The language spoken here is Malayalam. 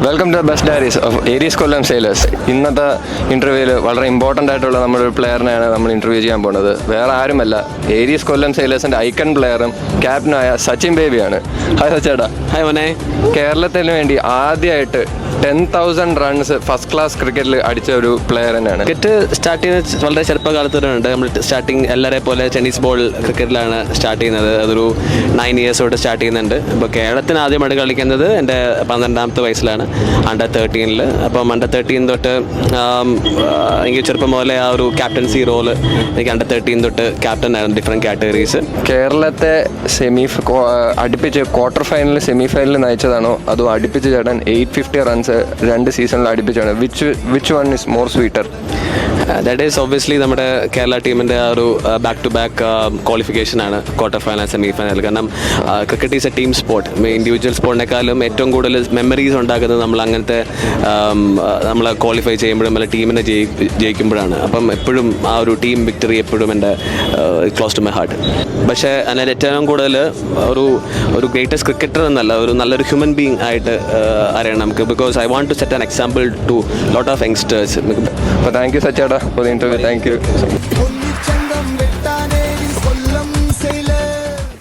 Welcome to best diaries of Aries Kollam sailors. ഇന്നത്തെ ഇൻ്റർവ്യൂവിൽ വളരെ ഇമ്പോർട്ടൻ്റ് ആയിട്ടുള്ള നമ്മളൊരു പ്ലെയറിനെയാണ് നമ്മൾ ഇൻ്റർവ്യൂ ചെയ്യാൻ പോകുന്നത്. വേറെ ആരുമല്ല, ഏരീസ് കൊല്ലം സെയിലേഴ്സിൻ്റെ ഐക്കൺ പ്ലെയറും ക്യാപ്റ്റനായ സച്ചിൻ ബേബിയാണ്. ഹായ് സച്ചേട്ടാ. ഹായ് മോനെ. കേരളത്തിന് വേണ്ടി ആദ്യമായിട്ട് 10,000 റൺസ് ഫസ്റ്റ് ക്ലാസ് ക്രിക്കറ്റിൽ അടിച്ച ഒരു പ്ലെയർ തന്നെയാണ്. ക്രിക്കറ്റ് സ്റ്റാർട്ട് ചെയ്യുന്നത് വളരെ ചെറുപ്പകാലത്ത് ഉണ്ട്. നമ്മൾ സ്റ്റാർട്ടിങ് എല്ലാവരെ പോലെ ടെന്നീസ് ബോൾ ക്രിക്കറ്റിലാണ് സ്റ്റാർട്ട് ചെയ്യുന്നത്. അതൊരു 9 years തൊട്ട് സ്റ്റാർട്ട് ചെയ്യുന്നുണ്ട്. ഇപ്പോൾ കേരളത്തിന് ആദ്യമായിട്ട് കളിക്കുന്നത് എൻ്റെ 12ാമത്തെ വയസ്സിലാണ്, അണ്ടർ 13. അപ്പം അണ്ടർ 13 തൊട്ട് എനിക്ക് ചെറുപ്പം പോലെ ആ ഒരു ക്യാപ്റ്റൻസി റോള് എനിക്ക് അണ്ടർ 13 തൊട്ട് ക്യാപ്റ്റൻ ആയിരുന്നു, ഡിഫറെൻറ്റ് കാറ്റഗറീസ്. കേരളത്തെ അടുപ്പിച്ച് ക്വാർട്ടർ ഫൈനലിൽ സെമി ഫൈനലിൽ നയിച്ചതാണോ അതോ അടുപ്പിച്ച് ചേട്ടൻ 850 റൺസ് 2 സീസണിൽ അടുപ്പിച്ചാണ്? Which one is more sweeter? That is obviously നമ്മുടെ കേരള ടീമിൻ്റെ ആ ഒരു ബാക്ക് ടു ബാക്ക് ക്വാളിഫിക്കേഷനാണ് ക്വാർട്ടർ ഫൈനൽ സെമി ഫൈനൽ. കാരണം cricket is a team sport. Individual സ്പോർട്ടിനേക്കാളും ഏറ്റവും കൂടുതൽ മെമ്മറീസ് ഉണ്ടാക്കുന്നത് നമ്മൾ അങ്ങനത്തെ നമ്മൾ ക്വാളിഫൈ ചെയ്യുമ്പോഴും അല്ല ടീമിനെ ജയിക്കുമ്പോഴാണ്. അപ്പം എപ്പോഴും ആ ഒരു ടീം വിക്ടറി എപ്പോഴും എൻ്റെ ക്ലോസ് ടു മൈ ഹാർട്ട്. പക്ഷേ അതിന് ഏറ്റവും കൂടുതൽ ഒരു ഗ്രേറ്റസ്റ്റ് ക്രിക്കറ്റർ എന്നല്ല, ഒരു നല്ലൊരു ഹ്യൂമൻ ബീങ് ആയിട്ട് അറിയണം നമുക്ക്. Because I want to set an example to lot of youngsters. അപ്പോൾ താങ്ക് യു സച്ചേട്ടാ for the interview. Thank U.